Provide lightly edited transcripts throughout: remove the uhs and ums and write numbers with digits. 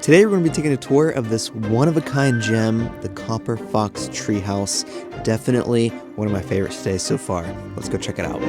Today we're going to be taking a tour of this one-of-a-kind gem, the Copper Fox Treehouse. Definitely one of my favorite stays so far. Let's go check it out.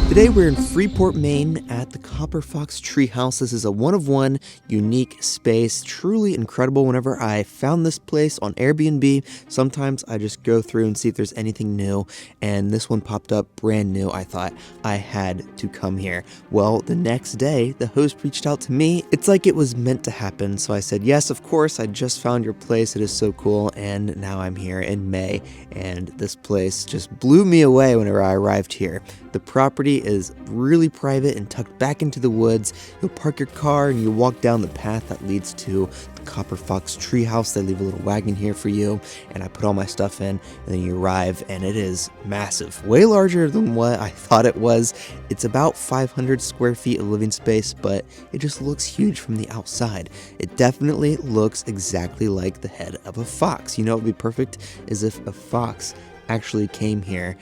Today we're in Freeport, Maine at the Copper Fox Treehouse. This is a one-of-one unique space, truly incredible. Whenever I found this place on Airbnb, sometimes I just go through and see if there's anything new, and this one popped up brand new. I thought I had to come here. Well, the next day, the host reached out to me. It's like it was meant to happen, so I said, yes, of course, I just found your place. It is so cool, and now I'm here in May, and this place just blew me away whenever I arrived here. The property is really private and tucked back into the woods. You'll park your car and you walk down the path that leads to the Copper Fox Treehouse. They leave a little wagon here for you, and I put all my stuff in, and then you arrive, and it is massive, way larger than what I thought it was. It's about 500 square feet of living space, but it just looks huge from the outside. It definitely looks exactly like the head of a fox. You know what would be perfect is if a fox actually came here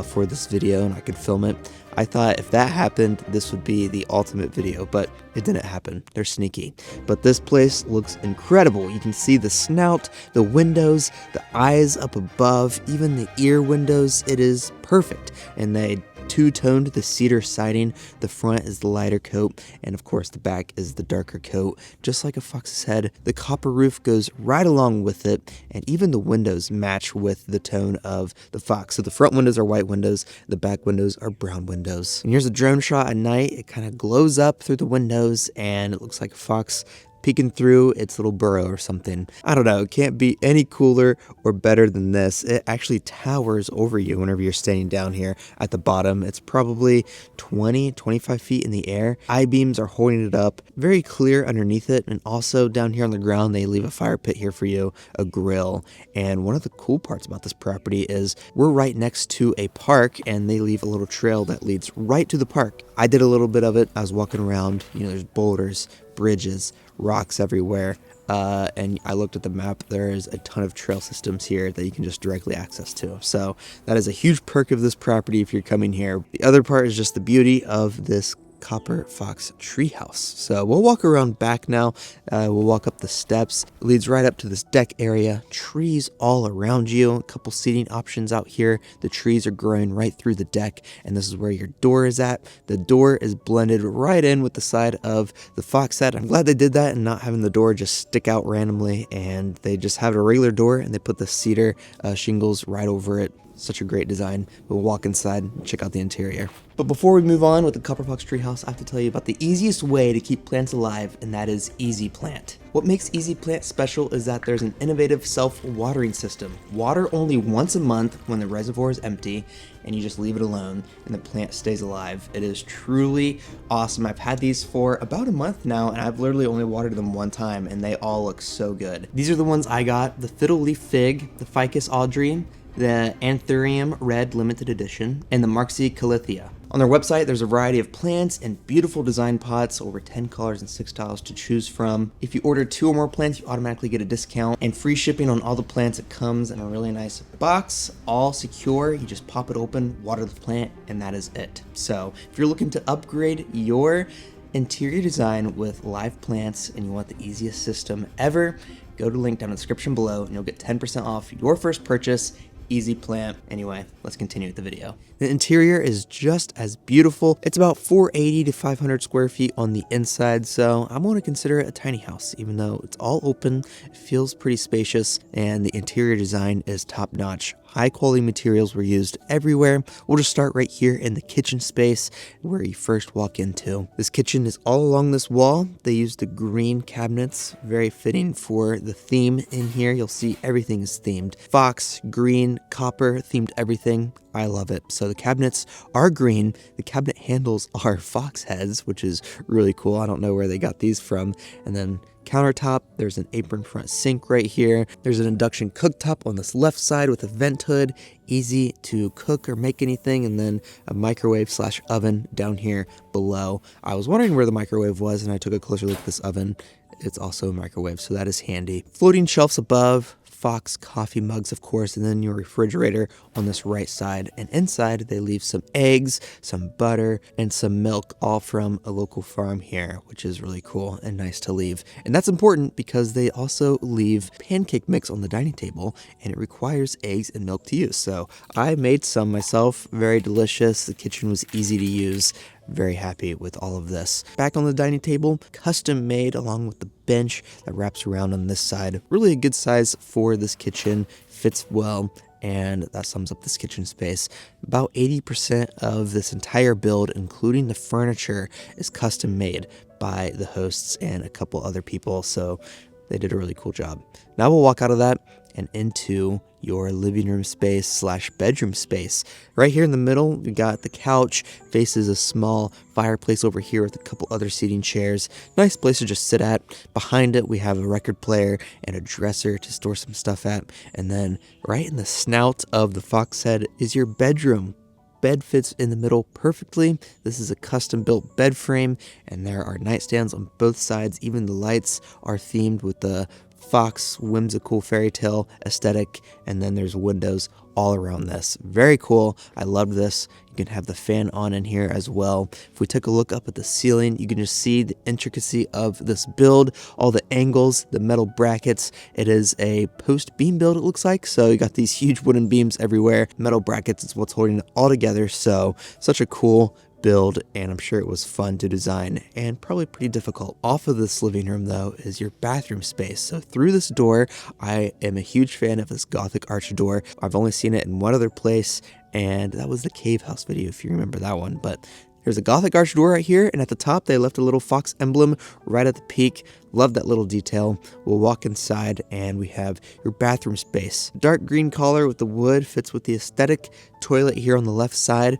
for this video and I could film it. I thought if that happened, this would be the ultimate video, but it didn't happen. They're sneaky. But this place looks incredible. You can see the snout, the windows, the eyes up above, even the ear windows. It is perfect. And they two-toned the cedar siding. The front is the lighter coat, and of course the back is the darker coat, just like a fox's head. The copper roof goes right along with it, and even the windows match with the tone of the fox. So the front windows are white windows, the back windows are brown windows. And here's a drone shot at night. It kind of glows up through the windows, and it looks like a fox peeking through its little burrow or something. I don't know, it can't be any cooler or better than this. It actually towers over you whenever you're standing down here at the bottom. It's probably 20-25 feet in the air. I-beams are holding it up, very clear underneath it, and also down here on the ground they leave a fire pit here for you, a grill. And one of the cool parts about this property is we're right next to a park, and they leave a little trail that leads right to the park. I did a little bit of it. I was walking around, there's boulders, bridges, rocks everywhere, and I looked at the map. There is a ton of trail systems here that you can just directly access to. So that is a huge perk of this property if you're coming here. The other part is just the beauty of this Copper Fox Treehouse. So we'll walk around back now. We'll walk up the steps. It leads right up to this deck area. Trees all around you. A couple seating options out here. The trees are growing right through the deck, and this is where your door is at. The door is blended right in with the side of the fox head. I'm glad they did that and not having the door just stick out randomly, and they just have a regular door and they put the cedar shingles right over it. Such a great design. We'll walk inside and check out the interior. But before we move on with the Copper Fox Treehouse, I have to tell you about the easiest way to keep plants alive, and that is Easy Plant. What makes Easy Plant special is that there's an innovative self-watering system. Water only once a month when the reservoir is empty, and you just leave it alone, and the plant stays alive. It is truly awesome. I've had these for about a month now, and I've literally only watered them one time, and they all look so good. These are the ones I got: the Fiddle Leaf Fig, the Ficus Audrey, the Anthurium Red Limited Edition, and the Marxie Callithia. On their website, there's a variety of plants and beautiful design pots, over 10 colors and 6 styles to choose from. If you order 2 or more plants, you automatically get a discount and free shipping on all the plants. It comes in a really nice box, all secure. You just pop it open, water the plant, and that is it. So if you're looking to upgrade your interior design with live plants and you want the easiest system ever, go to the link down in the description below and you'll get 10% off your first purchase. Easy Plant. Anyway, let's continue with the video. The interior is just as beautiful. It's about 480 to 500 square feet on the inside, so I'm going to consider it a tiny house. Even though it's all open, it feels pretty spacious, and the interior design is top-notch. High quality materials were used everywhere. We'll just start right here in the kitchen space where you first walk into. This kitchen is all along this wall. They used the green cabinets, very fitting for the theme in here. You'll see everything is themed. Fox, green, copper, themed everything. I love it. So the cabinets are green. The cabinet handles are fox heads, which is really cool. I don't know where they got these from. And then countertop. There's an apron front sink right here. There's an induction cooktop on this left side with a vent hood, easy to cook or make anything, and then a microwave/oven down here below. I was wondering where the microwave was, and I took a closer look at this oven. It's also a microwave, so that is handy. Floating shelves above, Fox coffee mugs, of course, and then your refrigerator on this right side. And inside, they leave some eggs, some butter, and some milk, all from a local farm here, which is really cool and nice to leave. And that's important because they also leave pancake mix on the dining table, and it requires eggs and milk to use. So I made some myself, very delicious. The kitchen was easy to use. Very happy with all of this. Back on the dining table, custom made along with the bench that wraps around on this side. Really a good size for this kitchen, fits well, and that sums up this kitchen space. About 80% of this entire build, including the furniture, is custom made by the hosts and a couple other people, so they did a really cool job. Now we'll walk out of that and into your living room space/bedroom space. Right here in the middle, we got the couch, faces a small fireplace over here with a couple other seating chairs. Nice place to just sit at. Behind it, we have a record player and a dresser to store some stuff at. And then right in the snout of the Fox head is your bedroom. Bed fits in the middle perfectly. This is a custom built bed frame, and there are nightstands on both sides. Even the lights are themed with the Fox whimsical fairy tale aesthetic, and then there's windows all around this. Very cool. I love this. You can have the fan on in here as well. If we take a look up at the ceiling, you can just see the intricacy of this build, all the angles, the metal brackets. It is a post beam build, it looks like. So you got these huge wooden beams everywhere. Metal brackets is what's holding it all together. So such a cool build, and I'm sure it was fun to design and probably pretty difficult. Off of this living room though is your bathroom space. So through this door, I am a huge fan of this Gothic arch door. I've only seen it in one other place, and that was the cave house video, if you remember that one. But there's a Gothic arch door right here, and at the top they left a little Fox emblem right at the peak. Love that little detail. We'll walk inside and we have your bathroom space. Dark green color with the wood fits with the aesthetic. Toilet here on the left side.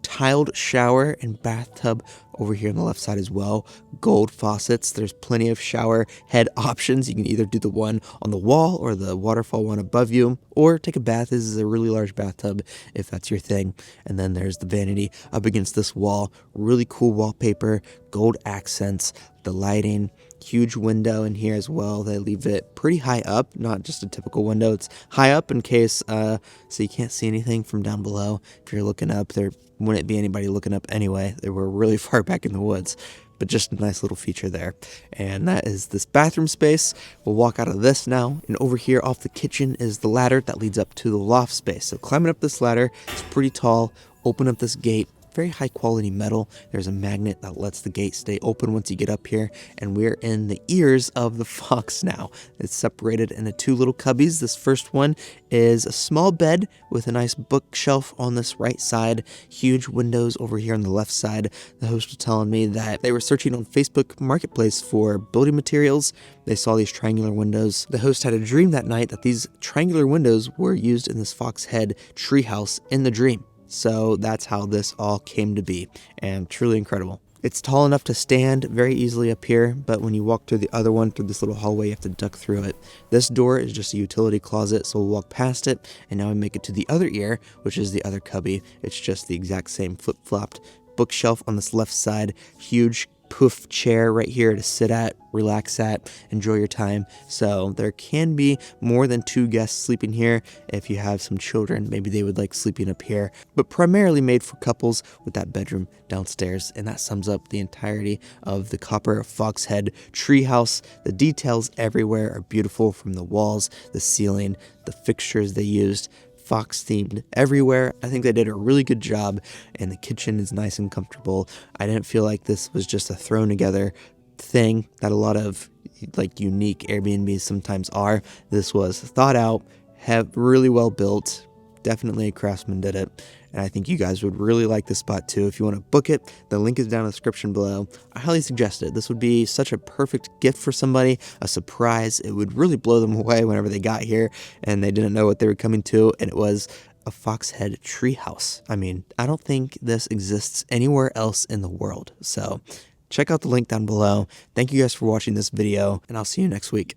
Tiled shower and bathtub over here on the left side as well. Gold faucets. There's plenty of shower head options. You can either do the one on the wall or the waterfall one above you, or take a bath. This is a really large bathtub if that's your thing. And then there's the vanity up against this wall. Really cool wallpaper, gold accents, the lighting. Huge window in here as well. They leave it pretty high up, not just a typical window. It's high up in case, so you can't see anything from down below. If you're looking up, there wouldn't be anybody looking up anyway. They were really far back in the woods, but just a nice little feature there. And that is this bathroom space. We'll walk out of this now, and over here off the kitchen is the ladder that leads up to the loft space. So climbing up this ladder, it's pretty tall. Open up this gate. Very high quality metal. There's a magnet that lets the gate stay open once you get up here, and we're in the ears of the Fox now. It's separated into two little cubbies. This first one is a small bed with a nice bookshelf on this right side. Huge windows over here on the left side. The host was telling me that they were searching on Facebook Marketplace for building materials. They saw these triangular windows. The host had a dream that night that these triangular windows were used in this Fox head treehouse in the dream. So that's how this all came to be, and truly incredible. It's tall enough to stand very easily up here, but when you walk through the other one, through this little hallway, you have to duck through it. This door is just a utility closet, so we'll walk past it, and now we make it to the other ear, which is the other cubby. It's just the exact same flip-flopped bookshelf on this left side, huge poof chair right here to sit at, relax at, enjoy your time. So there can be more than 2 guests sleeping here. If you have some children, maybe they would like sleeping up here, but primarily made for couples with that bedroom downstairs. And that sums up the entirety of the copper fox head treehouse. The details everywhere are beautiful, from the walls, the ceiling, the fixtures they used. Fox themed everywhere. I think they did a really good job, and the kitchen is nice and comfortable. I didn't feel like this was just a thrown together thing that a lot of like unique Airbnbs sometimes are. This was thought out, really well built. Definitely a craftsman did it, and I think you guys would really like this spot too. If you want to book it, the link is down in the description below. I highly suggest it. This would be such a perfect gift for somebody, a surprise. It would really blow them away whenever they got here and they didn't know what they were coming to, and it was a fox head treehouse. I mean, I don't think this exists anywhere else in the world, so check out the link down below. Thank you guys for watching this video, and I'll see you next week.